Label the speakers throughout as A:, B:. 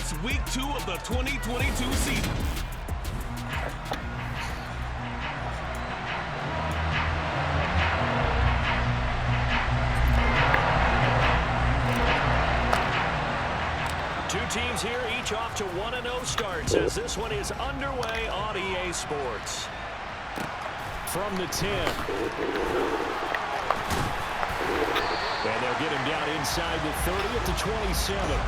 A: starts week 2 of the 2022 season.
B: Two teams here, each off to 1-0 starts as this one is underway on EA Sports. From the 10. And they'll get him down inside the 30 at the 27.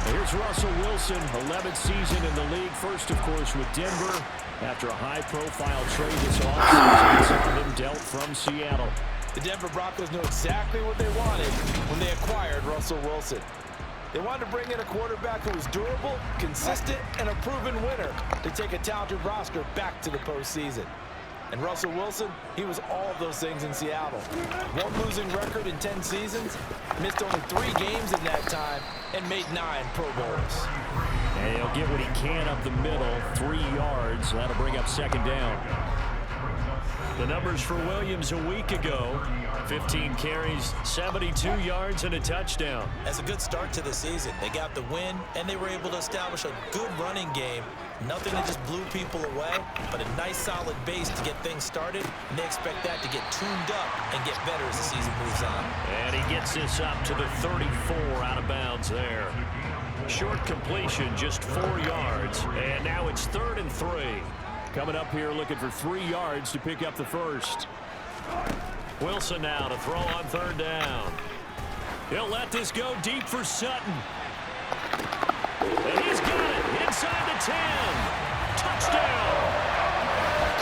B: Here's Russell Wilson, 11th season in the league. First, of course, with Denver. After a high-profile trade this offseason, he saw them dealt from Seattle.
C: The Denver Broncos knew exactly what they wanted when they acquired Russell Wilson. They wanted to bring in a quarterback who was durable, consistent, and a proven winner to take a talented roster back to the postseason. And Russell Wilson, he was all of those things in Seattle. One losing record in 10 seasons, missed only 3 games in that time, and made 9 Pro Bowls.
B: And he'll get what he can up the middle, 3 yards. That'll bring up second down. The numbers for Williams a week ago, 15 carries, 72 yards, and a touchdown.
D: As a good start to the season, they got the win, and they were able to establish a good running game. Nothing that just blew people away, but a nice solid base to get things started, and they expect that to get tuned up and get better as the season moves on.
B: And he gets this up to the 34 out of bounds there. Short completion, just 4 yards, and now it's 3rd and 3. Coming up here looking for 3 yards to pick up the first. Wilson now to throw on 3rd down. He'll let this go deep for Sutton. And he's got it inside the 10. Touchdown.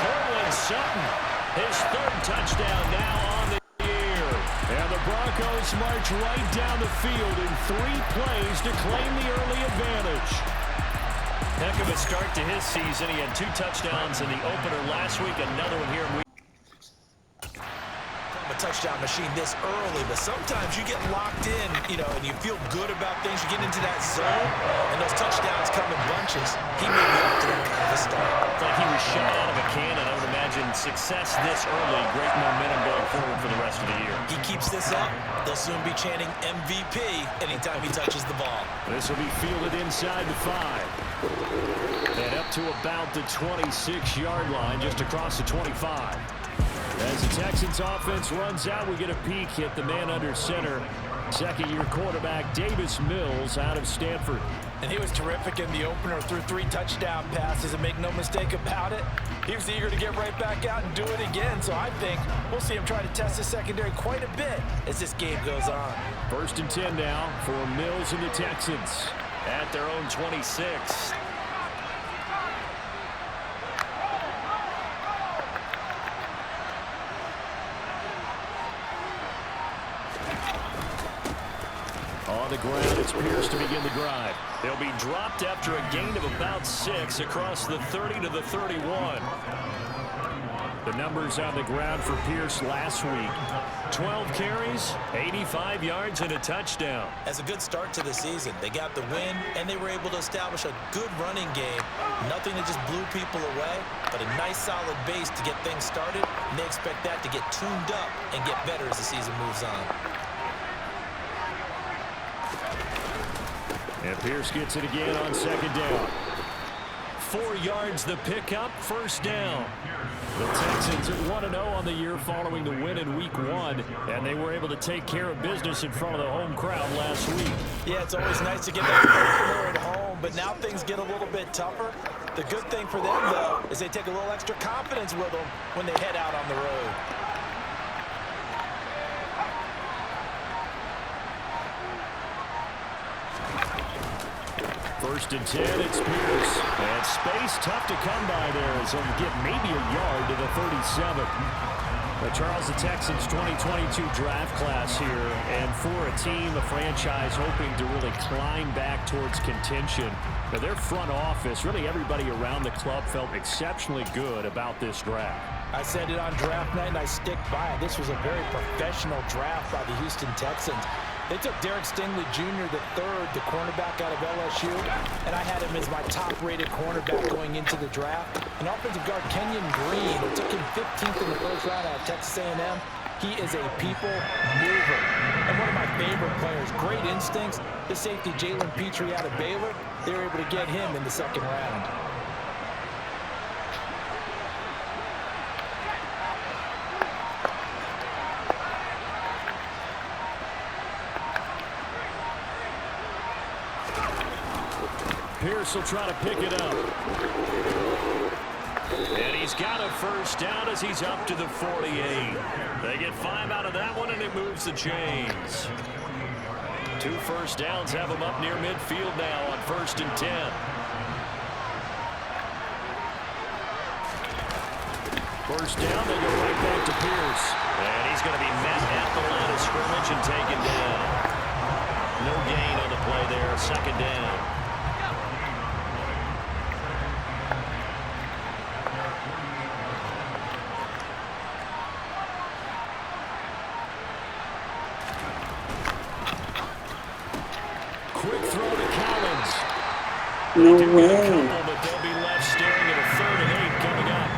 B: Cortland Sutton, his 3rd touchdown now on the year. And the Broncos march right down the field in 3 plays to claim the early advantage. Heck of a start to his season. He had 2 touchdowns in the opener last week. Another one here in week.
D: A touchdown machine this early, but sometimes you get locked in, and you feel good about things. You get into that zone, and those touchdowns come in bunches. He may be up to that kind of a start.
B: It's like he was shot out of a cannon. I would imagine success this early. Great momentum going forward for the rest of the year.
D: He keeps this up, they'll soon be chanting MVP anytime he touches the ball.
B: This will be fielded inside the 5. And up to about the 26-yard line, just across the 25. As the Texans offense runs out, we get a peek at the man under center. Second-year quarterback Davis Mills out of Stanford.
C: And he was terrific in the opener, threw 3 touchdown passes, and make no mistake about it, he was eager to get right back out and do it again. So I think we'll see him try to test the secondary quite a bit as this game goes on.
B: 1st and 10 now for Mills and the Texans at their own 26. On the ground, it's Pierce to begin the drive. They'll be dropped after a gain of about 6 across the 30 to the 31. The numbers on the ground for Pierce last week. 12 carries, 85 yards, and a touchdown.
D: As a good start to the season, they got the win, and they were able to establish a good running game. Nothing that just blew people away, but a nice solid base to get things started, and they expect that to get tuned up and get better as the season moves on.
B: And Pierce gets it again on 2nd down. 4 yards the pickup, 1st down. The Texans at 1-0 on the year following the win in week 1, and they were able to take care of business in front of the home crowd last week.
C: Yeah, it's always nice to get that opener at home, but now things get a little bit tougher. The good thing for them, though, is they take a little extra confidence with them when they head out on the road.
B: 1st and 10, it's Pierce. And space tough to come by there as he'll get maybe a yard to the 37. But Charles, the Texans 2022 draft class here, and for a team, a franchise hoping to really climb back towards contention. Now, their front office, really everybody around the club felt exceptionally good about this draft.
C: I said it on draft night, and I stick by it. This was a very professional draft by the Houston Texans. They took Derek Stingley Jr., the 3rd, the cornerback out of LSU, and I had him as my top-rated cornerback going into the draft. And offensive guard Kenyon Green, who took him 15th in the 1st round out of Texas A&M. He is a people mover. And one of my favorite players, great instincts. The safety, Jalen Petrie out of Baylor, they were able to get him in the second round.
B: Pierce will try to pick it up. And he's got a first down as he's up to the 48. They get 5 out of that one, and it moves the chains. 2 first downs have them up near midfield now on 1st and 10. First down, they go right back to Pierce. And he's going to be met at the line of scrimmage and taken down. No gain on the play there, 2nd down. Quick throw to Collins.
E: No
B: They do
E: way.
B: get a couple, but they'll be left staring at a 3rd and 8 coming up.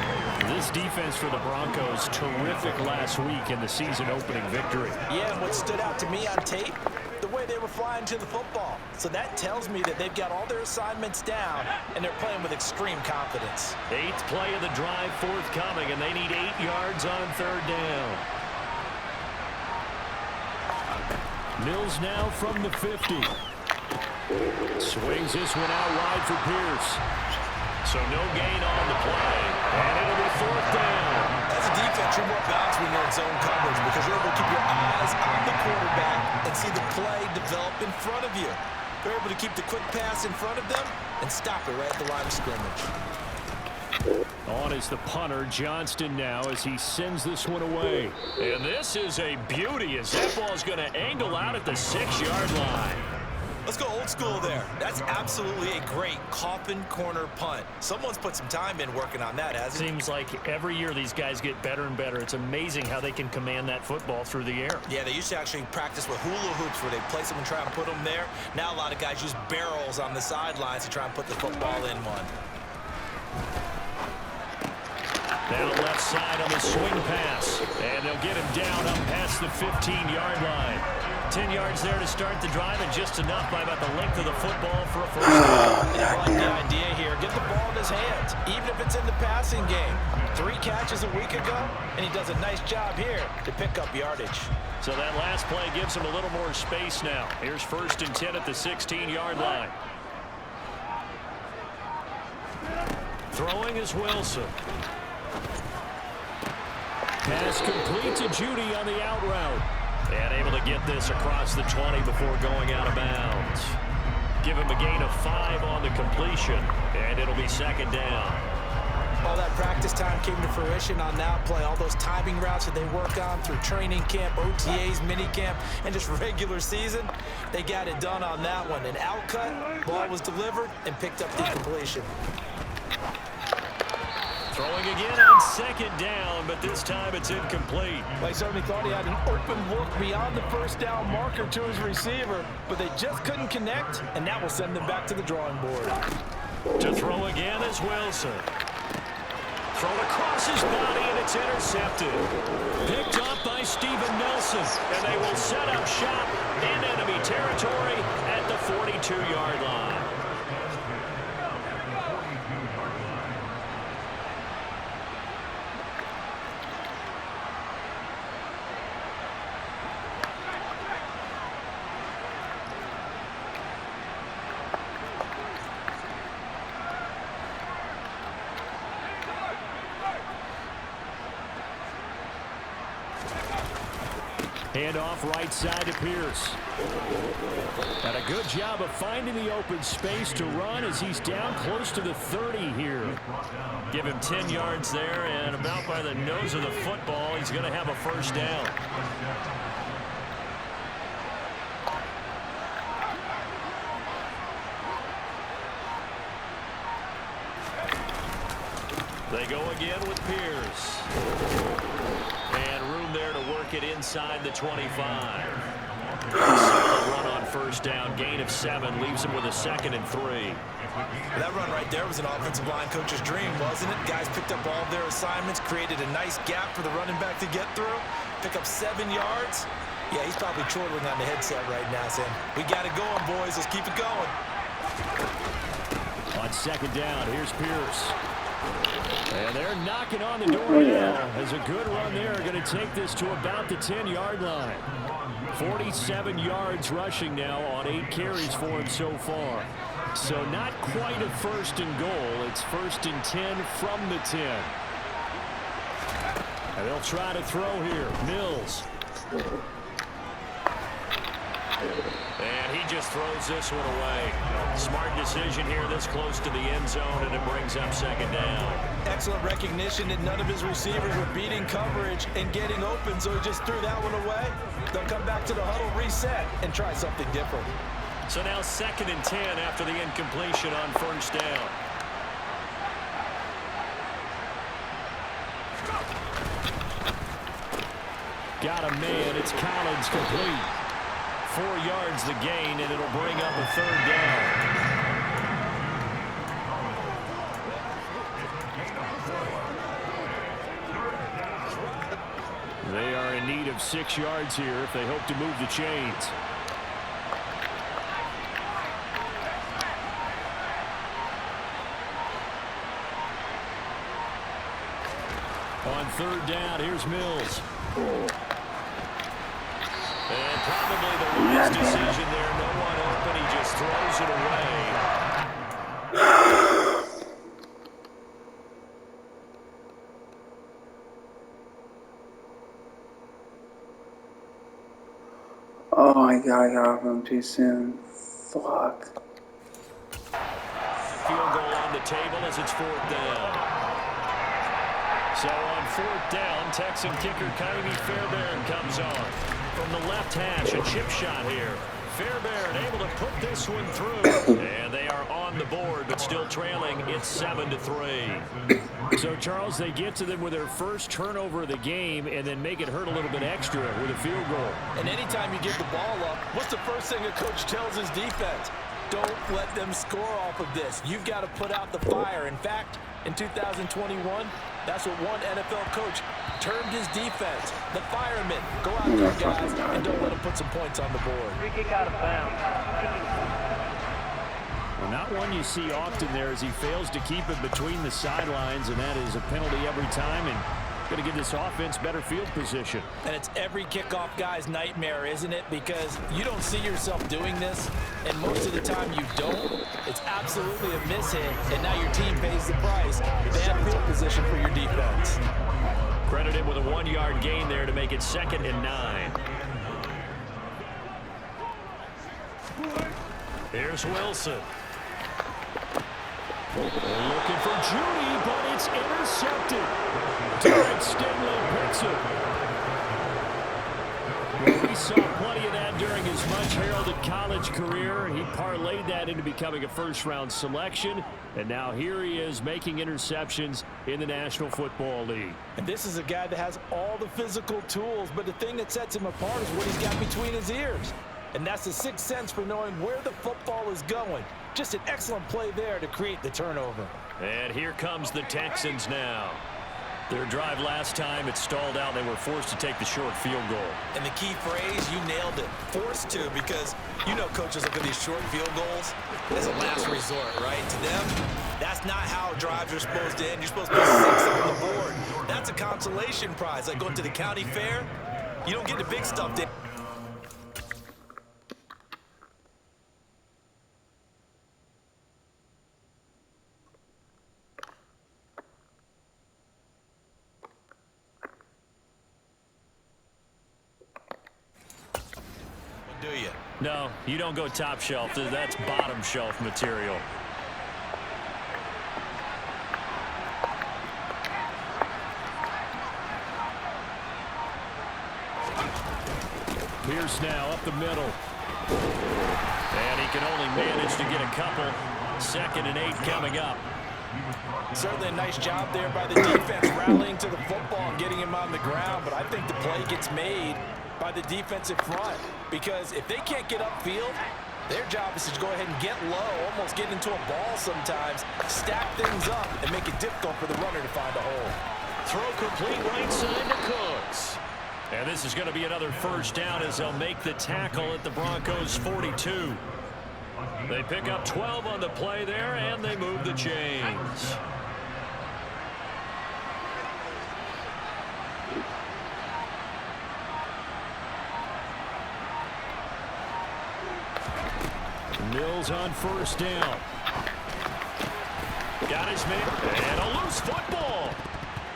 B: This defense for the Broncos, terrific last week in the season opening victory.
D: Yeah, and what stood out to me on tape, the way they were flying to the football. So that tells me that they've got all their assignments down, and they're playing with extreme confidence.
B: 8th play of the drive forthcoming, and they need 8 yards on 3rd down. Mills now from the 50. Swings this one out wide for Pierce. So no gain on the play, and it'll be 4th down.
D: As a defense, you're more balanced when you're in zone coverage because you're able to keep your eyes on the quarterback and see the play develop in front of you. They're able to keep the quick pass in front of them and stop it right at the line of scrimmage.
B: On is the punter, Johnston now, as he sends this one away. And this is a beauty as that ball's going to angle out at the 6-yard line.
D: Let's go old school there. That's absolutely a great coffin corner punt. Someone's put some time in working on that, hasn't it?
F: Seems like every year these guys get better and better. It's amazing how they can command that football through the air.
D: Yeah, they used to actually practice with hula hoops where they place them and try and put them there. Now a lot of guys use barrels on the sidelines to try and put the football in one.
B: Down left side on the swing pass. And they'll get him down up past the 15-yard line. 10 yards there to start the drive, and just enough by about the length of the football for a first down.
C: I like the idea here. Get the ball in his hands, even if it's in the passing game. 3 catches a week ago, and he does a nice job here to pick up yardage.
B: So that last play gives him a little more space now. Here's 1st and 10 at the 16-yard line. Throwing is Wilson. Pass complete to Judy on the out route. And able to get this across the 20 before going out of bounds. Give him a gain of 5 on the completion, and it'll be 2nd down.
C: All that practice time came to fruition on that play. All those timing routes that they work on through training camp, OTAs, minicamp, and just regular season, they got it done on that one. An out cut, ball was delivered, and picked up the completion.
B: Throwing again on 2nd down, but this time it's incomplete.
C: They certainly thought he had an open look beyond the first down marker to his receiver, but they just couldn't connect, and that will send them back to the drawing board.
B: To throw again is Wilson. Thrown across his body, and it's intercepted. Picked up by Steven Nelson, and they will set up shop in enemy territory at the 42-yard line. Handoff right side to Pierce. And a good job of finding the open space to run as he's down close to the 30 here. Give him 10 yards there, and about by the nose of the football, he's going to have a first down. They go again with Pierce. And room there to work it inside the 25. Solid run on first down, gain of 7, leaves him with a 2nd and 3.
D: That run right there was an offensive line coach's dream, wasn't it? Guys picked up all of their assignments, created a nice gap for the running back to get through. pick up 7 yards. Yeah, he's probably chortling on the headset right now, saying, we got it going, boys. Let's keep it going.
B: On second down, here's Pierce. And they're knocking on the door now. As a good run there, going to take this to about the 10-yard line. 47 yards rushing now on 8 carries for him so far. So not quite a first and goal. It's first and 10 from the 10. And they'll try to throw here. Mills. And he just throws this one away. Smart decision here this close to the end zone, and it brings up second down.
C: Excellent recognition that none of his receivers were beating coverage and getting open, so he just threw that one away. They'll come back to the huddle, reset, and try something different.
B: So now second and 10 after the incompletion on first down. Got a man. It's Collins complete. 4 yards the gain, and it'll bring up a third down. They are in need of 6 yards here if they hope to move the chains. On third down, here's Mills. And probably the wise decision there. No one open. He just throws it away.
E: Oh my god, I got off him too soon. Fuck.
B: Field goal on the table as it's fourth down. So on fourth down, Texan kicker Kyrie Fairbairn comes on. From the left hash, a chip shot here. Fairbairn able to put this one through. And they are on the board, but still trailing. It's 7-3. So, Charles, they get to them with their first turnover of the game and then make it hurt a little bit extra with a field goal.
C: And anytime you give the ball up, what's the first thing a coach tells his defense? Don't let them score off of this. You've got to put out the fire. In fact, in 2021, that's what one NFL coach termed his defense. The firemen. Go out there, guys, and don't let them put some points on the board.
G: Free kick out of bounds.
B: Well, not one you see often there as he fails to keep it between the sidelines, and that is a penalty every time, and going to give this offense better field position.
C: And it's every kickoff guy's nightmare, isn't it? Because you don't see yourself doing this, and most of the time you don't. It's absolutely a mishit, and now your team pays the price. Bad field position for your defense.
B: Credit him with a 1-yard gain there to make it 2nd and 9. Here's Wilson. Looking for Judy, but it's intercepted. Derek Stingley picks it. Well, we saw plenty of that during his much-heralded college career. He parlayed that into becoming a first-round selection, and now here he is making interceptions in the National Football League.
C: And this is a guy that has all the physical tools, but the thing that sets him apart is what he's got between his ears. And that's the sixth sense for knowing where the football is going. Just an excellent play there to create the turnover.
B: And here comes the Texans now. Their drive last time, it stalled out. They were forced to take the short field goal.
D: And the key phrase, you nailed it. Forced to, because you know coaches look at these short field goals as a last resort, right? To them, that's not how drives are supposed to end. You're supposed to be 6 on the board. That's a consolation prize. Like going to the county fair, you don't get the big stuff there. Do you?
B: No, you don't go top shelf. That's bottom shelf material. Pierce now up the middle. And he can only manage to get a couple. 2nd and 8 coming up.
C: Certainly a nice job there by the defense rallying to the football and getting him on the ground, but I think the play gets made by the defensive front, because if they can't get upfield, their job is to go ahead and get low, almost get into a ball sometimes, stack things up, and make it difficult for the runner to find a hole.
B: Throw complete right side to Cooks. And this is going to be another first down as they'll make the tackle at the Broncos 42. They pick up 12 on the play there, and they move the chains. Mills on first down. Got his man, and a loose football.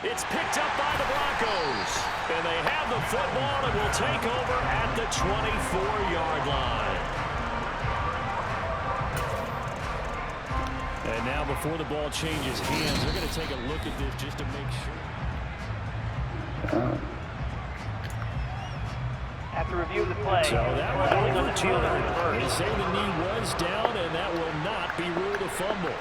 B: It's picked up by the Broncos. And they have the football and will take over at the 24-yard line. And now before the ball changes hands, they're going to take a look at this just to make sure.
G: After review of the play,
B: So that one overturned. They say the knee was down, and that will not be ruled a fumble.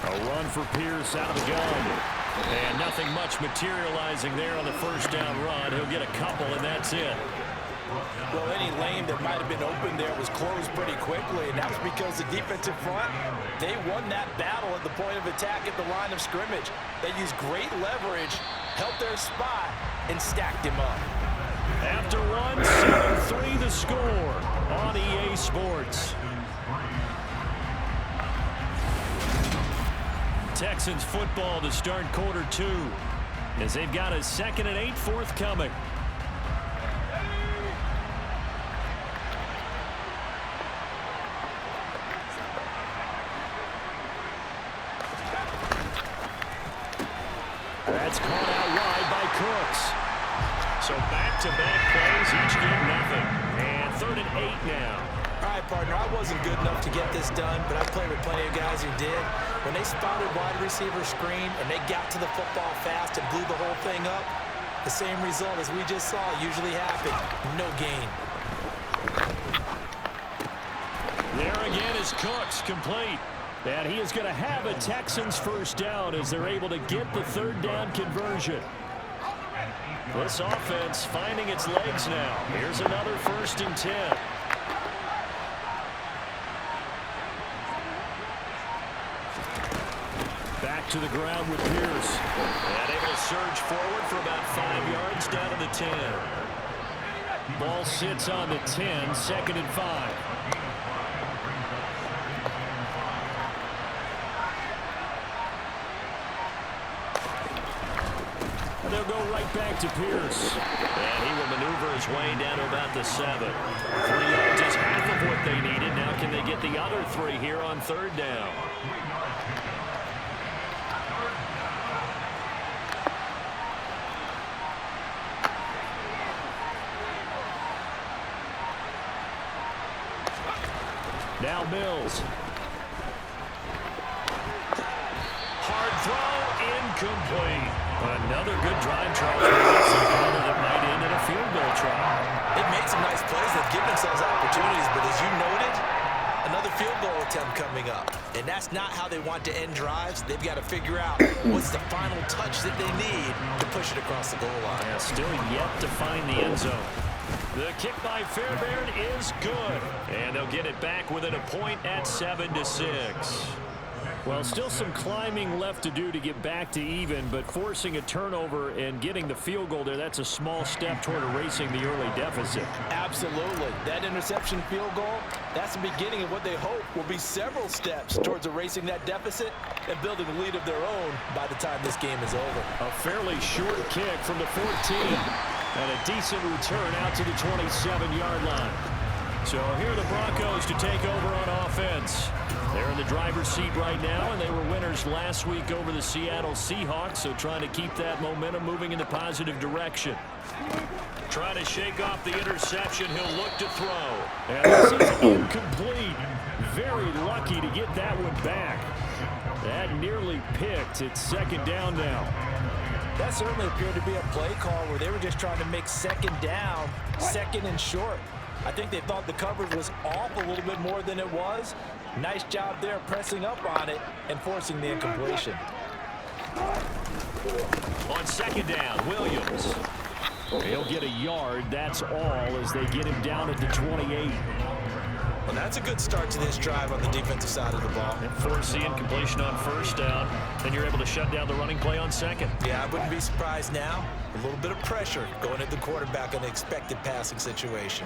B: A run for Pierce out of the gun. And nothing much materializing there on the first down run. He'll get a couple, and that's it.
C: Well, any lane that might have been open there was closed pretty quickly, and that was because the defensive front, they won that battle at the point of attack at the line of scrimmage. They used great leverage, helped their spot, and stacked him up.
B: After one, 7-3 the score on EA Sports. Texans football to start quarter 2 as they've got a 2nd and 8 forthcoming. That's caught out wide by Cooks. So back-to-back plays, each get nothing. And 3rd and 8 now.
D: All right, partner, I wasn't good enough to get this done, but I played with plenty of guys who did. When they spotted wide receiver screen and they got to the football fast and blew the whole thing up, the same result as we just saw usually happened. No gain.
B: There again is Cooks, complete. And he is going to have a Texans first down as they're able to get the 3rd down conversion. This offense finding its legs now. Here's another 1st and 10. Back to the ground with Pierce. And able to surge forward for about 5 yards down to the 10. Ball sits on the 10, 2nd and 5. And they'll go right back to Pierce. And he will maneuver his way down to about the 7. 3 yards is half of what they needed. Now can they get the other 3 here on 3rd down? Now Mills. Hard throw, incomplete. Another good drive, Charles. That might end in a field goal try.
D: They've made some nice plays. They've given themselves opportunities, but as you noted, another field goal attempt coming up. And that's not how they want to end drives. They've got to figure out what's the final touch that they need to push it across the goal line.
B: Yeah, still yet to find the end zone. The kick by Fairbairn is good. And they'll get it back within a point at 7-6. Well, still some climbing left to do to get back to even, but forcing a turnover and getting the field goal there, that's a small step toward erasing the early deficit.
C: Absolutely. That interception field goal, that's the beginning of what they hope will be several steps towards erasing that deficit and building a lead of their own by the time this game is over.
B: A fairly short kick from the 14. And a decent return out to the 27-yard line. So here are the Broncos to take over on offense. They're in the driver's seat right now, and they were winners last week over the Seattle Seahawks, so trying to keep that momentum moving in the positive direction. Trying to shake off the interception. He'll look to throw. And this is incomplete. Very lucky to get that one back. That nearly picked. It's 2nd down now.
C: That certainly appeared to be a play call where they were just trying to make 2nd down, 2nd and short. I think they thought the coverage was off a little bit more than it was. Nice job there pressing up on it and forcing the incompletion.
B: On 2nd down, Williams. He'll get a yard, that's all, as they get him down at the 28.
D: Well, that's a good start to this drive on the defensive side of the ball.
F: And force the incompletion on first down, and you're able to shut down the running play on second.
D: Yeah, I wouldn't be surprised now. A little bit of pressure going at the quarterback in an expected passing situation.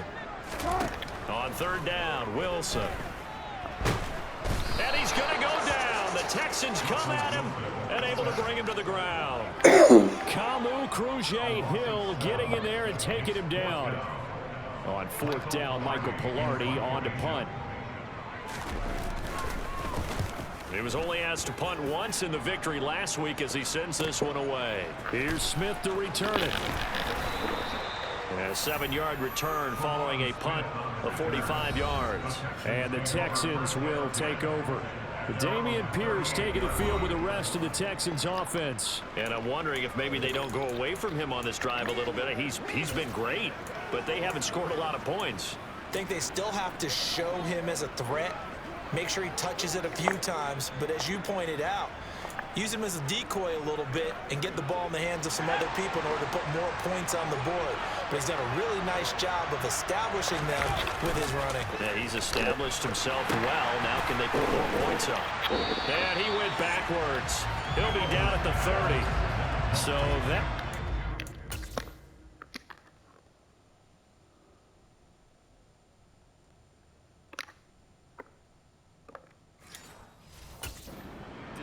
B: On third down, Wilson. And he's going to go down. The Texans come at him and able to bring him to the ground.
F: Kamu Cruz-Hill getting in there and taking him down. On fourth down, Michael Pilardi on to punt.
B: He was only asked to punt once in the victory last week as he sends this one away.
F: Here's Smith to return it.
B: And a 7-yard return following a punt of 45 yards.
F: And the Texans will take over. Dameon Pierce taking the field with the rest of the Texans offense.
B: And I'm wondering if maybe they don't go away from him on this drive a little bit. He's been great, but they haven't scored a lot of points.
D: I think they still have to show him as a threat. Make sure he touches it a few times, but as you pointed out, use him as a decoy a little bit and get the ball in the hands of some other people in order to put more points on the board. But he's done a really nice job of establishing them with his running.
B: Yeah, he's established himself well. Now can they put more points on? And he went backwards. He'll be down at the 30. So that...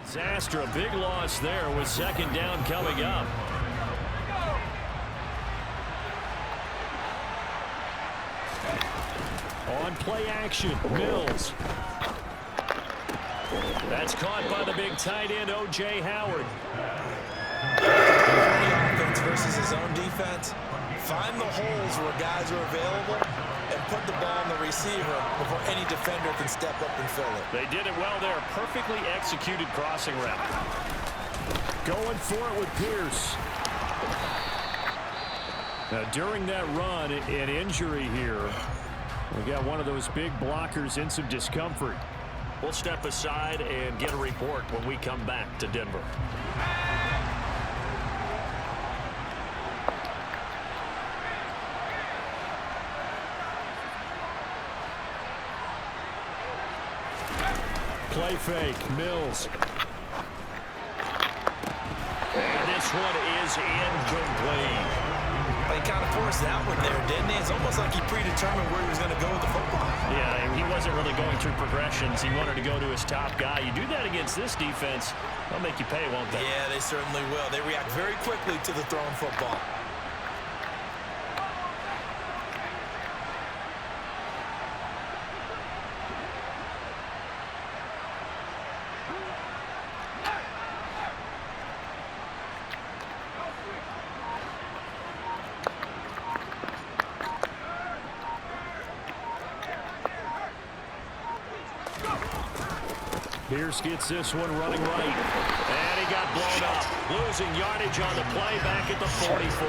F: Disaster, a big loss there with second down coming up. On play action, Mills. That's caught by the big tight end, O.J. Howard.
D: The offense versus his own defense. Find the holes where guys are available and put the ball on the receiver before any defender can step up and fill it.
B: They did it well there. Perfectly executed crossing route.
F: Going for it with Pierce. Now, during that run, an injury here. We got one of those big blockers in some discomfort.
B: We'll step aside and get a report when we come back to Denver.
F: Play fake, Mills.
B: And this one is incomplete.
D: But he kind of forced that one there, didn't he? It's almost like he predetermined where he was going to go with the football.
F: Yeah, he wasn't really going through progressions. He wanted to go to his top guy. You do that against this defense, they'll make you pay, won't they?
D: Yeah, they certainly will. They react very quickly to the thrown football.
F: Pierce gets this one running right.
B: And he got blown up. Losing yardage on the play back at the 44.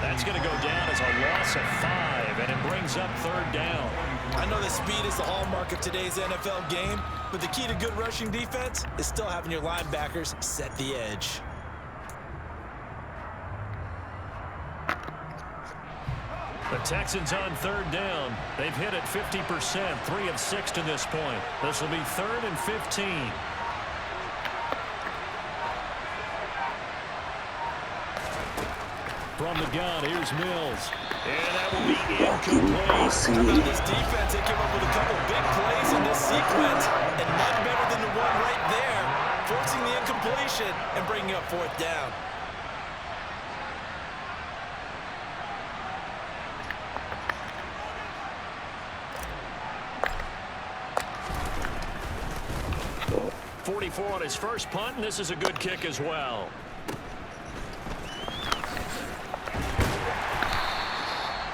B: That's going to go down as a loss of 5, and it brings up third down.
D: I know that speed is the hallmark of today's NFL game, but the key to good rushing defense is still having your linebackers set the edge.
F: The Texans on third down. They've hit it 50%, 3 of 6 to this point. This will be 3rd and 15. From the gun, here's Mills.
B: And that will be incomplete.
D: How about this defense? They came up with a couple big plays in this sequence, and none better than the one right there, forcing the incompletion and bringing up fourth down.
B: On his first punt, and this is a good kick as well.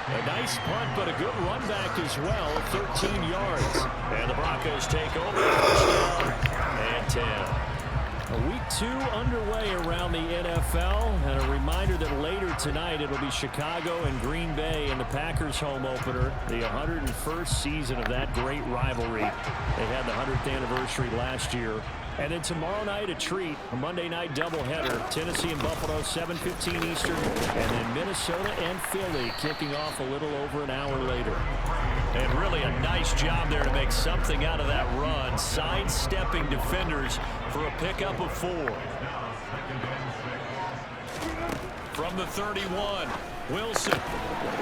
F: A nice punt, but a good run back as well, 13 yards.
B: And the Broncos take over, first down and 10.
F: Week 2 underway around the NFL, and a reminder that later tonight it'll be Chicago and Green Bay in the Packers home opener, the 101st season of that great rivalry. They had the 100th anniversary last year. And then tomorrow night, a treat, a Monday night doubleheader, Tennessee and Buffalo, 7:15 Eastern, and then Minnesota and Philly kicking off a little over an hour later. And really a nice job there to make something out of that run. Sidestepping defenders for a pickup of 4. From the 31, Wilson.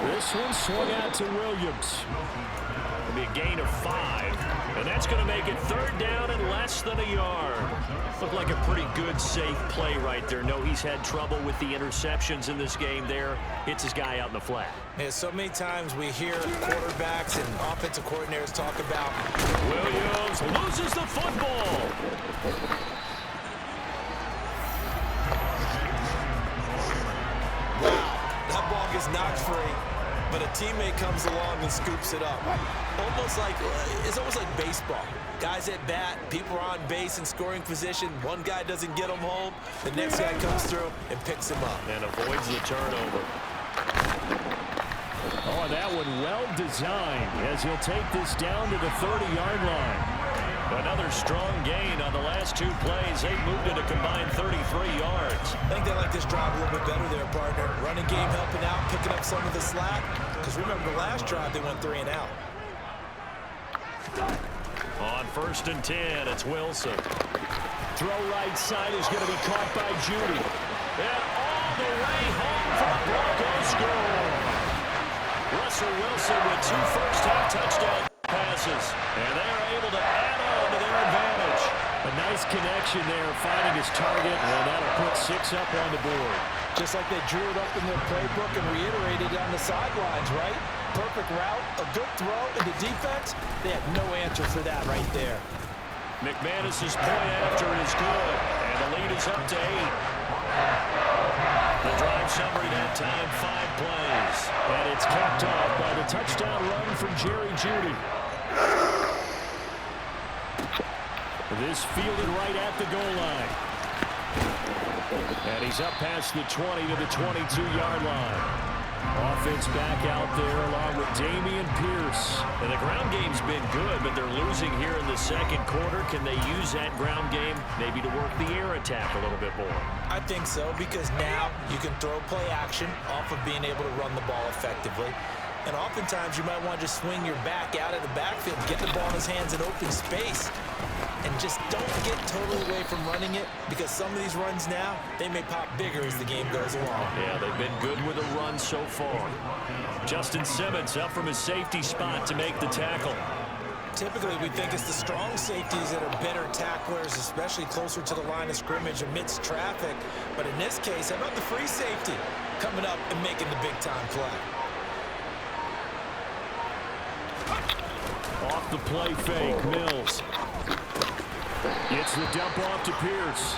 F: This one swung out to Williams. It'll be a gain of 5. And that's going to make it 3rd down and less than a yard. Looked like a pretty good, safe play right there. No, he's had trouble with the interceptions in this game there. Hits his guy out in the flat.
D: Yeah, so many times we hear quarterbacks and offensive coordinators talk about
F: Williams loses the football.
D: that ball gets knocked free, but a teammate comes along and scoops it up. It's almost like baseball. Guys at bat, people are on base in scoring position. One guy doesn't get him home. The next guy comes through and picks him up.
F: And avoids the turnover. Oh, that one well designed as he'll take this down to the 30-yard line. Another strong gain on the last 2 plays. They moved it a combined 33 yards.
D: I think they like this drive a little bit better there, partner. Running game helping out, picking up some of the slack. Because remember, the last drive they went 3 and out.
F: On 1st and 10, it's Wilson. Throw right side is going to be caught by Judy. And all the way home for the Broncos score. Russell Wilson with 2 first-half touchdown passes. And they're able to add on to their advantage. A nice connection there, finding his target, and that'll put 6 up on the board.
C: Just like they drew it up in their playbook and reiterated on the sidelines, right? Perfect route, a good throw, and the defense, they had no answer for that right there.
F: McManus's point after is good, and the lead is up to 8. The drive summary that time, 5 plays. And it's capped off by the touchdown run from Jerry Jeudy. This fielded right at the goal line. And he's up past the 20 to the 22-yard line. Offense back out there along with Dameon Pierce. And the ground game's been good, but they're losing here in the 2nd quarter. Can they use that ground game maybe to work the air attack a little bit more?
D: I think so, because now you can throw play action off of being able to run the ball effectively. And oftentimes you might want to just swing your back out of the backfield, get the ball in his hands in open space, and just don't get totally away from running it, because some of these runs now, they may pop bigger as the game goes along.
F: Yeah, they've been good with a run so far. Justin Simmons up from his safety spot to make the tackle.
D: Typically, we think it's the strong safeties that are better tacklers, especially closer to the line of scrimmage amidst traffic. But in this case, how about the free safety coming up and making the big-time play?
F: Off the play fake, Mills. Gets the dump off to Pierce.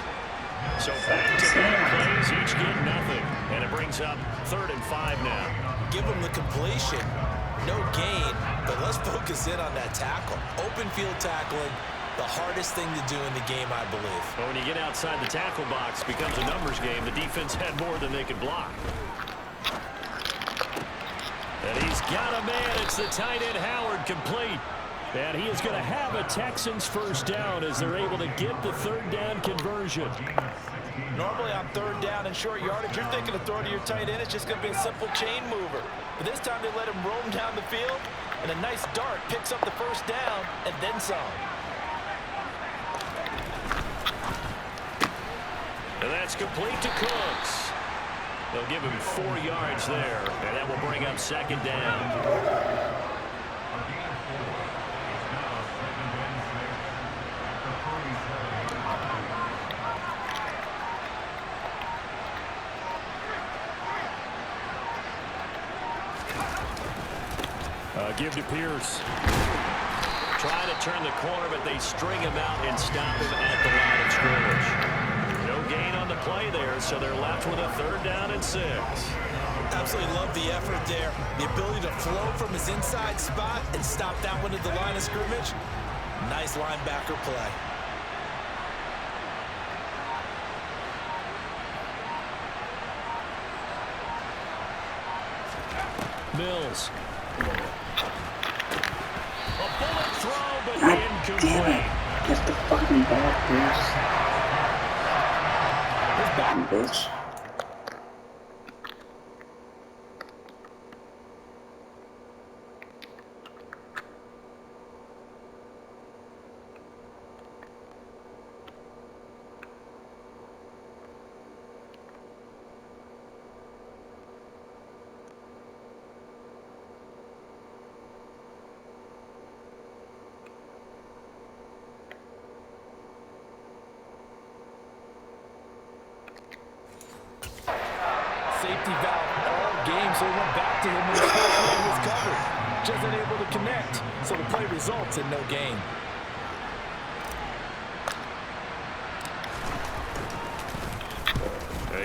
F: So back-to-back plays, each get nothing. And it brings up 3rd and 5 now.
D: Give them the completion. No gain, but let's focus in on that tackle. Open field tackling, the hardest thing to do in the game, I believe.
F: But when you get outside the tackle box, it becomes a numbers game. The defense had more than they could block. And he's got a man. It's the tight end, Howard, complete. And he is going to have a Texans 1st down as they're able to get the 3rd down conversion.
C: Normally on 3rd down and short yardage, you're thinking of throwing to your tight end. It's just going to be a simple chain mover. But this time they let him roam down the field, and a nice dart picks up the 1st down and then some.
F: And that's complete to Cooks. They'll give him 4 yards there, and that will bring up 2nd down. Give to Pierce. Trying to turn the corner, but they string him out and stop him at the line of scrimmage. No gain on the play there, so they're left with a 3rd down and 6.
D: Absolutely love the effort there. The ability to flow from his inside spot and stop that one at the line of scrimmage. Nice linebacker play.
F: Mills. A bullet throw, but
E: God
F: incomplete.
E: damn it. Get the fucking ball, Pierce. Bitch.
C: safety valve all game, so he went back to him when his first man was covered. Just unable to connect, so the play results in no gain.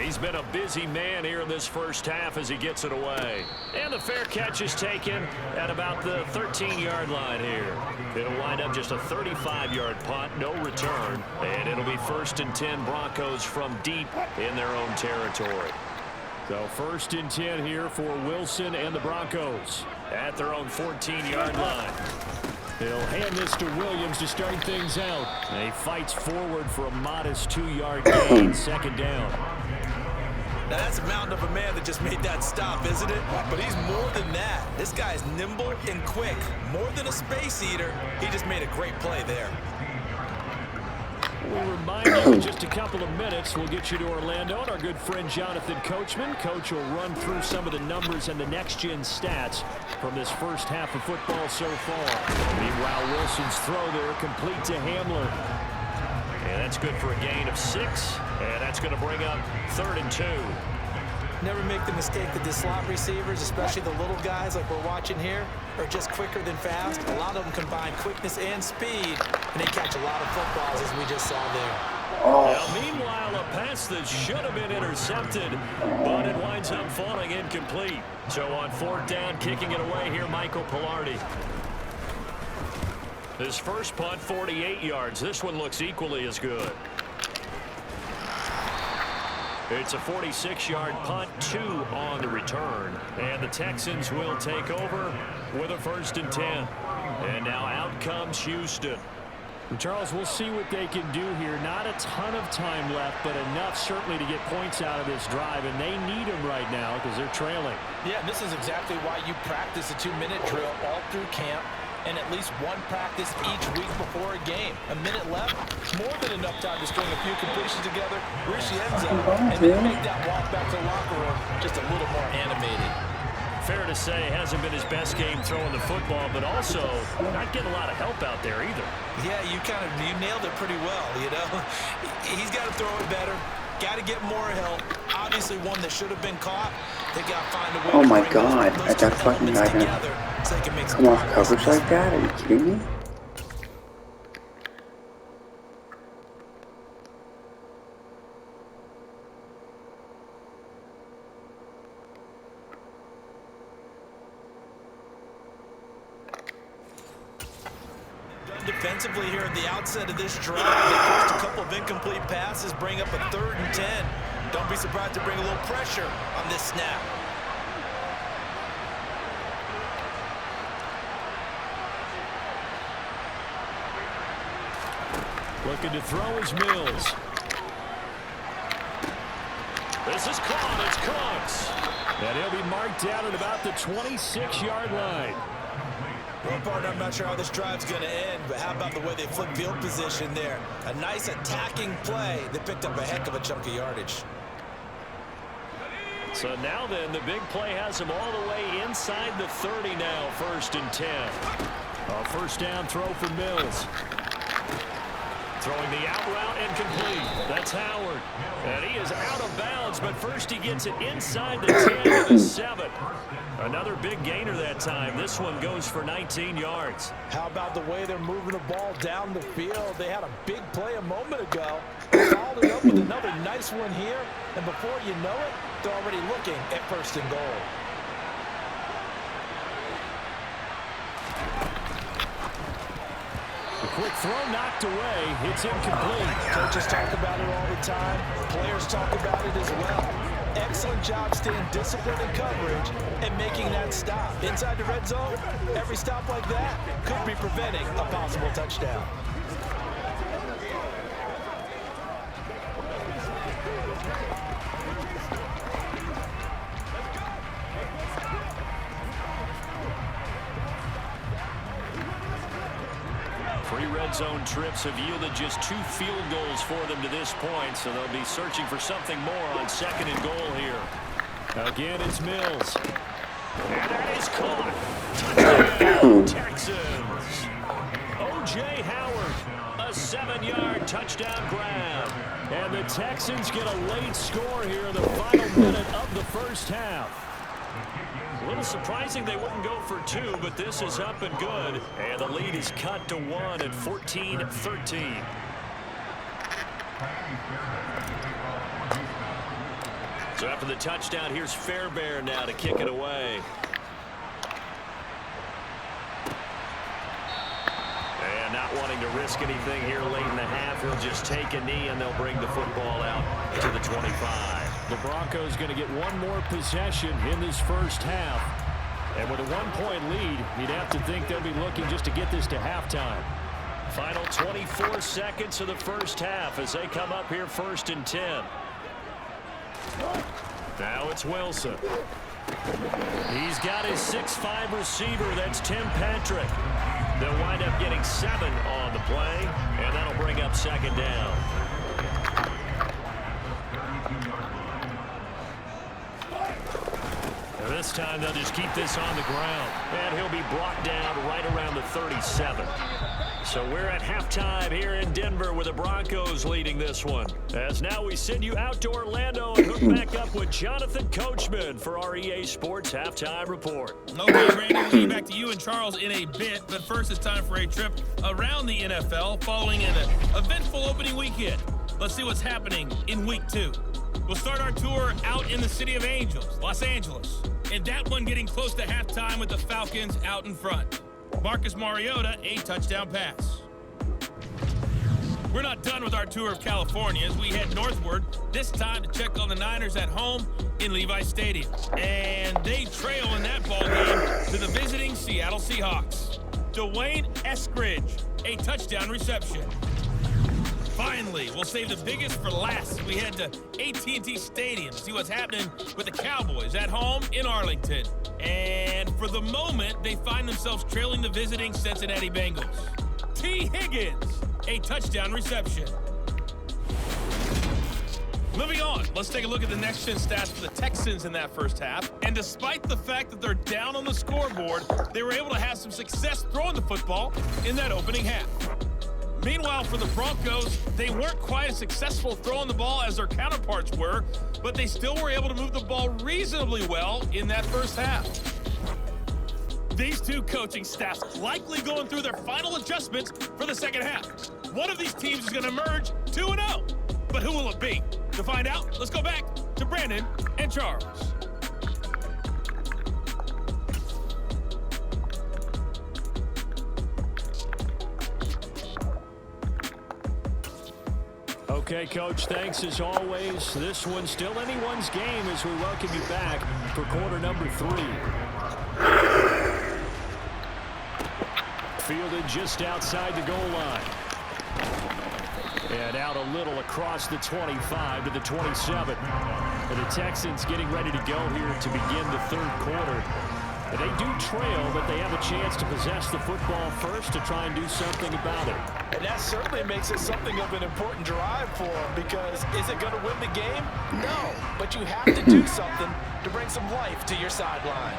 B: He's been a busy man here in this first half as he gets it away. And the fair catch is taken at about the 13-yard line here. It'll wind up just a 35-yard punt, no return. And it'll be 1st and 10 Broncos from deep in their own territory.
F: So 1st and 10 here for Wilson and the Broncos
B: At their own 14-yard line.
F: He'll hand this to Williams to start things out. And he fights forward for a modest 2-yard gain, 2nd down.
D: Now, that's a mountain of a man that just made that stop, isn't it? But he's more than that. This guy's nimble and quick. More than a space eater, he just made a great play there.
F: We'll remind you in just a couple of minutes, we'll get you to Orlando and our good friend Jonathan Coachman. Coach will run through some of the numbers and the next-gen stats from this first half of football so far. Meanwhile, Wilson's throw there complete to Hamler.
B: And that's good for a gain of 6. And that's going to bring up 3rd and 2.
D: Never make the mistake that the slot receivers, especially the little guys like we're watching here, are just quicker than fast. A lot of them combine quickness and speed, and they catch a lot of footballs, as we just saw there.
B: Now, meanwhile, a pass that should have been intercepted, but it winds up falling incomplete. So on 4th down, kicking it away here, Michael Pilardi. His first punt, 48 yards. This one looks equally as good. It's a 46-yard punt, 2 on the return. And the Texans will take over with a 1st and 10. And now out comes Houston.
F: Charles, we'll see what they can do here. Not a ton of time left, but enough certainly to get points out of this drive. And they need them right now because they're trailing.
C: Yeah, and this is exactly why you practice a 2-minute drill all through camp and at least one practice each week before a game. A minute left, more than enough time to string a few completions together, reach the end zone, and then make that walk back to the locker room just a little more animated.
B: Fair to say, hasn't been his best game throwing the football, but also not getting a lot of help out there either.
D: Yeah, you nailed it pretty well, you know. He's got to throw it better. Got to get more help. Obviously, one that should have been caught. They got to find a way.
E: Oh my God! I got fucking guy
D: so they can make
E: come off coverage like that? Are you kidding me?
D: Defensively here at the outset of this drive, they forced a couple of incomplete passes, bring up a 3rd and 10. Don't be surprised to bring a little pressure on this snap.
F: Looking to throw is Mills.
B: This is caught. It's Cooks.
F: And he'll be marked down at about the 26-yard line.
D: Well, partner, I'm not sure how this drive's going to end, but how about the way they flip field position there? A nice attacking play that picked up a heck of a chunk of yardage.
B: So now then, the big play has him all the way inside the 30 now, 1st and 10.
F: A 1st down throw for Mills.
B: Throwing the out route and complete. That's Howard. And he is out of bounds, but first he gets it inside the 10 to the 7. Another big gainer that time. This one goes for 19 yards.
C: How about the way they're moving the ball down the field? They had a big play a moment ago. Followed it up with another nice one here. And before you know it, they're already looking at 1st and goal.
F: A quick throw knocked away. It's incomplete.
C: Coaches talk about it all the time. Players talk about it as well. Excellent job staying disciplined in coverage and making that stop. Inside the red zone, every stop like that could be preventing a possible touchdown.
B: Three red zone trips have yielded just 2 field goals for them to this point, so they'll be searching for something more on 2nd and goal here.
F: Again, it's Mills.
B: And that is caught. Touchdown, Texans. O.J. Howard, a 7-yard touchdown grab.
F: And the Texans get a late score here in the final minute of the first half.
B: A little surprising they wouldn't go for two, but this is up and good. And the lead is cut to 1 at 14-13. So after the touchdown, here's Fairbairn now to kick it away. And not wanting to risk anything here late in the half, he'll just take a knee, and they'll bring the football out to the 25.
F: The Broncos going to get one more possession in this first half. And with a one-point lead, you'd have to think they'll be looking just to get this to halftime.
B: Final 24 seconds of the first half as they come up here 1st and 10. Now it's Wilson. He's got his 6'5" receiver. That's Tim Patrick. They'll wind up getting 7 on the play, and that'll bring up 2nd down. And this time they'll just keep this on the ground, and he'll be brought down right around the 37. So we're at halftime here in Denver with the Broncos leading this one. As now we send you out to Orlando and hook back up with Jonathan Coachman for our EA Sports Halftime Report.
G: Okay, Randy, we'll get back to you and Charles in a bit, but first it's time for a trip around the NFL following an eventful opening weekend. Let's see what's happening in Week 2. We'll start our tour out in the City of Angels, Los Angeles, and that one getting close to halftime with the Falcons out in front. Marcus Mariota, a touchdown pass. We're not done with our tour of California as we head northward, this time to check on the Niners at home in Levi Stadium. And they trail in that ball game to the visiting Seattle Seahawks. Dwayne Eskridge, a touchdown reception. Finally, we'll save the biggest for last as we head to AT&T Stadium to see what's happening with the Cowboys at home in Arlington. And for the moment, they find themselves trailing the visiting Cincinnati Bengals. T. Higgins, a touchdown reception. Moving on, let's take a look at the next-gen stats for the Texans in that first half. And despite the fact that they're down on the scoreboard, they were able to have some success throwing the football in that opening half. Meanwhile, for the Broncos, they weren't quite as successful throwing the ball as their counterparts were, but they still were able to move the ball reasonably well in that first half. These two coaching staffs likely going through their final adjustments for the second half. One of these teams is going to emerge 2-0, but who will it be? To find out, let's go back to Brandon and Charles.
F: Okay, Coach, thanks as always. This one's still anyone's game as we welcome you back for quarter number 3. Fielded just outside the goal line. And out a little across the 25 to the 27. And the Texans getting ready to go here to begin the third quarter. And they do trail, but they have a chance to possess the football first to try and do something about it.
C: And that certainly makes it something of an important drive for them, because is it going to win the game? No, but you have to do something to bring some life to your sideline.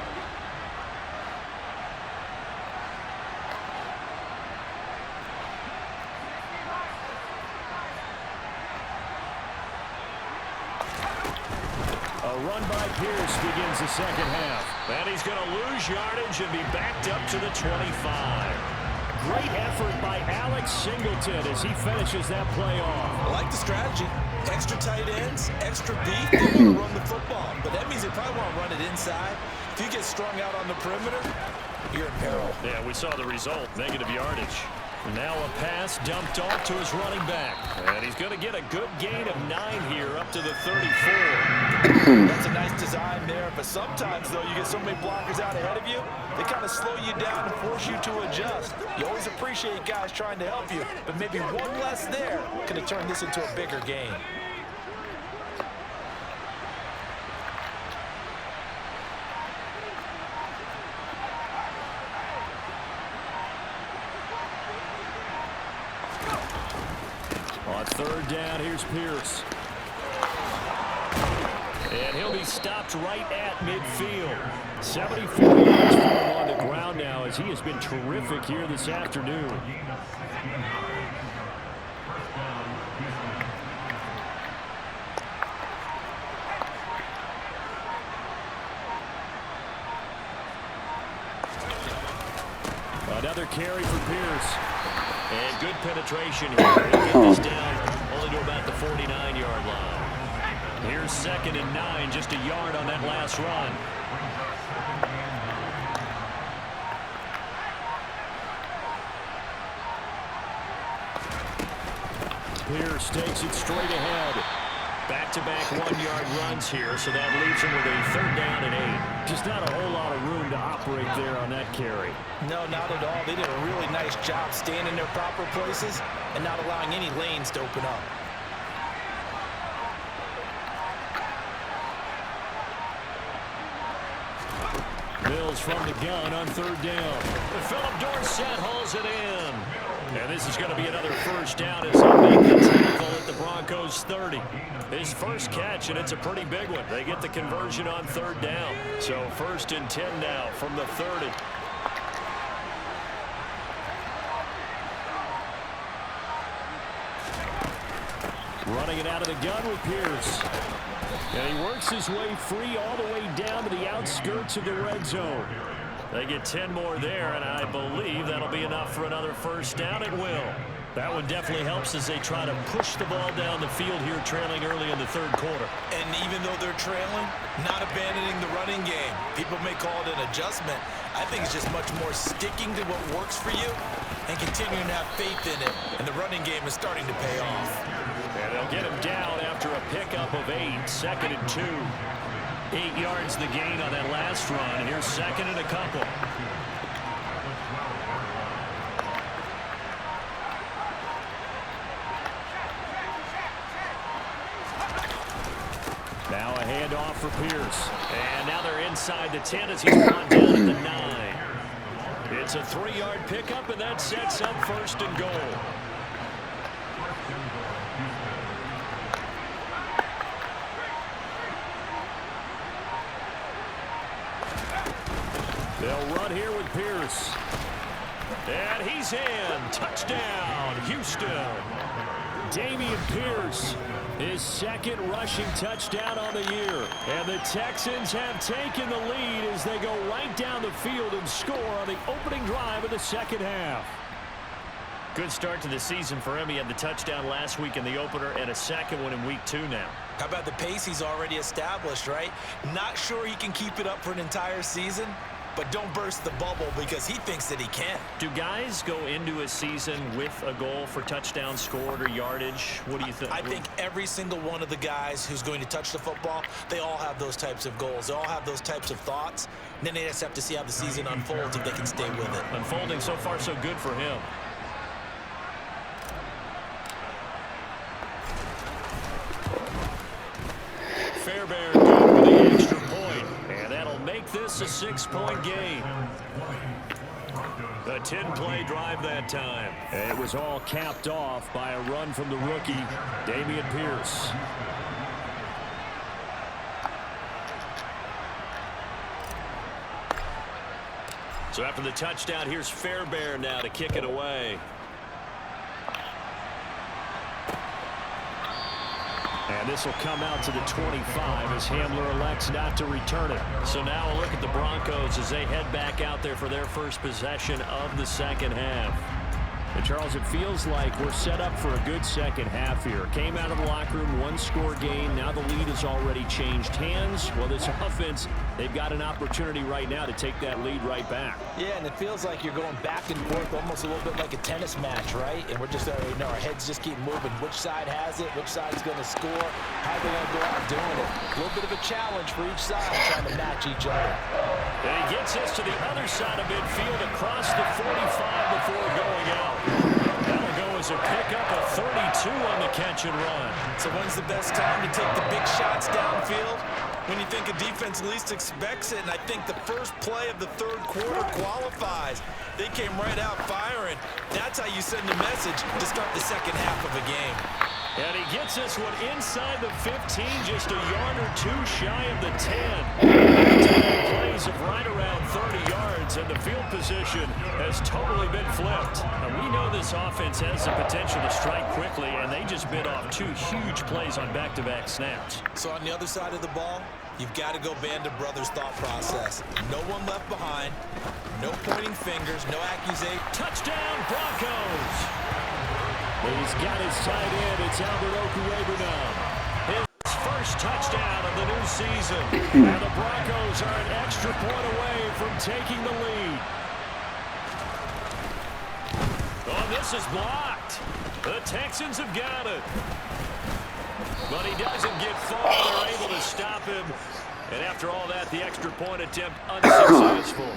F: A run by Pierce begins the second half.
B: And he's going to lose yardage and be backed up to the 25.
F: Great effort by Alex Singleton as he finishes that play off.
D: I like the strategy. Extra tight ends, extra beef, they want to run the football. But that means they probably want to run it inside. If you get strung out on the perimeter, you're in peril.
B: Yeah, we saw the result, negative yardage. Now a pass dumped off to his running back. And he's going to get a good gain of 9 here up to the 34.
C: That's a nice design there, but sometimes, though, you get so many blockers out ahead of you, they kind of slow you down and force you to adjust. You always appreciate guys trying to help you, but maybe one less there could have turned this into a bigger game.
F: On third down, here's Pierce.
B: And he'll be stopped right at midfield. 74 yards for him on the ground now as he has been terrific here this afternoon.
F: Another carry for Pierce. And good penetration here. He'll get this down only to about the 49-yard line. Here's 2nd and 9, just a yard on that last run. Pierce takes it straight ahead. Back-to-back 1-yard runs here, so that leaves him with a 3rd down and 8. Just not a whole lot of room to operate there on that carry.
C: No, not at all. They did a really nice job staying in their proper places and not allowing any lanes to open up.
F: Mills from the gun on 3rd down. Philip Dorsett hauls it in. And this is going to be another 1st down as he'll make the tackle at the Broncos 30. His first catch, and it's a pretty big one. They get the conversion on 3rd down. So 1st and 10 now from the 30. Running it out of the gun with Pierce. And he works his way free all the way down to the outskirts of the red zone. They get 10 more there, and I believe that'll be enough for another 1st down. It will. That one definitely helps as they try to push the ball down the field here, trailing early in the 3rd quarter.
D: And even though they're trailing, not abandoning the running game. People may call it an adjustment. I think it's just much more sticking to what works for you and continuing to have faith in it. And the running game is starting to pay off.
F: And they'll get him down after a pickup of 8, 2nd and 2. 8 yards the gain on that last run. Here's 2nd and a couple. Now a handoff for Pierce. And now they're inside the 10 as he's brought down at the 9. It's a 3-yard pickup, and that sets up 1st and goal. They'll run here with Pierce. And he's in. Touchdown, Houston. Dameon Pierce, his 2nd rushing touchdown on the year. And the Texans have taken the lead as they go right down the field and score on the opening drive of the 2nd half. Good start to the season for him. He had the touchdown last week in the opener and a 2nd one in week 2 now.
D: How about the pace he's already established, right? Not sure he can keep it up for an entire season, but don't burst the bubble because he thinks that he can.
F: Do guys go into a season with a goal for touchdown scored or yardage? What do you think?
D: I think every single one of the guys who's going to touch the football, they all have those types of goals. They all have those types of thoughts. And then they just have to see how the season unfolds if they can stay with it.
F: Unfolding so far so good for him. Fairbairn good with the extra point. And that'll make this a 6-point game. A 10-play drive that time. And it was all capped off by a run from the rookie, Dameon Pierce. So after the touchdown, here's Fairbairn now to kick it away. And this will come out to the 25 as Hamler elects not to return it. So now a look at the Broncos as they head back out there for their first possession of the 2nd half. And Charles, it feels like we're set up for a good 2nd half here. Came out of the locker room, 1-score game. Now the lead has already changed hands. Well, this offense, they've got an opportunity right now to take that lead right back.
C: Yeah, and it feels like you're going back and forth almost a little bit like a tennis match, right? And we're just, our heads just keep moving. Which side has it? Which side's going to score? How are they going to go out doing it? A little bit of a challenge for each side trying to match each other.
F: And he gets us to the other side of midfield across the 45 before going out. That'll go as a pickup of 32 on the catch and run.
D: So when's the best time to take the big shots downfield? When you think a defense least expects it, and I think the first play of the 3rd quarter qualifies. They came right out firing. That's how you send a message to start the 2nd half of a game.
F: And he gets us one inside the 15, just a yard or 2 shy of the 10. Plays of right around 30 yards, and the field position has totally been flipped. Now, we know this offense has the potential to strike quickly, and they just bit off 2 huge plays on back-to-back snaps.
D: So on the other side of the ball, You've got to go Band of Brothers thought process. No one left behind. No pointing fingers. No accusation.
B: Touchdown, Broncos.
F: He's got his tight end. It's Albert Okuebu now.
B: His first touchdown of the new season.
F: And the Broncos are an extra point away from taking the lead.
B: Oh, this is blocked. The Texans have got it. But he doesn't get far. They're able to stop him. And after all that, the extra point attempt unsuccessful.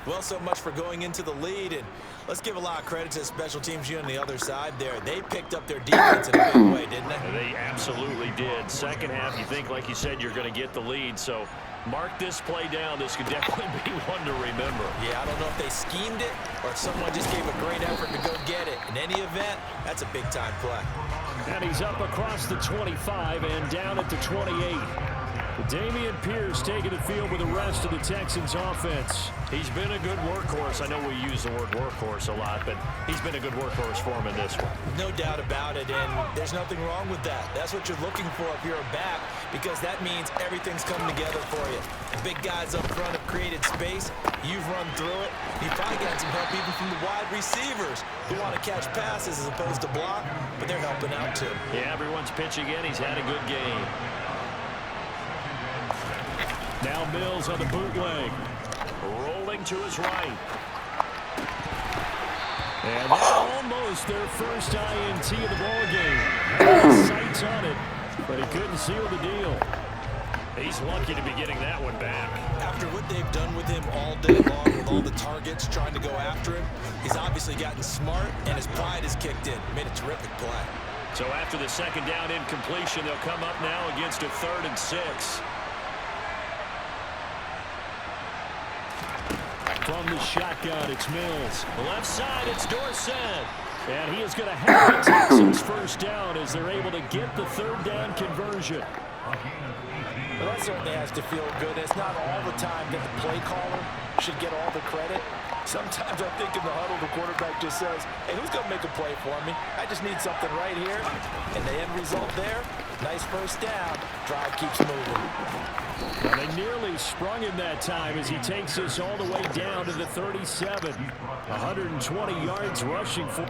D: Well, so much for going into the lead, and let's give a lot of credit to the special teams unit on the other side there. They picked up their defense in a big way, didn't they?
B: They absolutely did. Second half, you think, like you said, you're going to get the lead. So mark this play down. This could definitely be one to remember.
D: Yeah, I don't know if they schemed it or if someone just gave a great effort to go get it. In any event, that's a big-time play.
F: And he's up across the 25 and down at the 28. Dameon Pierce taking the field with the rest of the Texans offense.
B: He's been a good workhorse. I know we use the word workhorse a lot, but he's been a good workhorse for him in this one.
D: No doubt about it, and there's nothing wrong with that. That's what you're looking for if you're a back, because that means everything's coming together for you. The big guys up front have created space. You've run through it. You've probably got some help even from the wide receivers who want to catch passes as opposed to block, but they're helping out too.
B: Yeah, everyone's pitching in. He's had a good game.
F: Now Mills on the bootleg.
B: Rolling to his right.
F: And that's almost their first INT of the ballgame. Had sights on it, but he couldn't seal the deal.
B: He's lucky to be getting that one back.
D: After what they've done with him all day long, with all the targets trying to go after him, he's obviously gotten smart, and his pride has kicked in. Made a terrific play.
B: So after the second down incompletion, they'll come up now against a 3rd and 6.
F: From the shotgun, it's Mills.
B: Left side, it's Dorsett.
F: And he is going to have the Texans first down as they're able to get the 3rd down conversion.
C: Well, that certainly has to feel good. It's not all the time that the play caller should get all the credit. Sometimes I think in the huddle, the quarterback just says, hey, who's going to make a play for me? I just need something right here. And the end result there, nice first down. Drive keeps moving.
F: And they nearly sprung him that time as he takes us all the way down to the 37. 120 yards rushing for.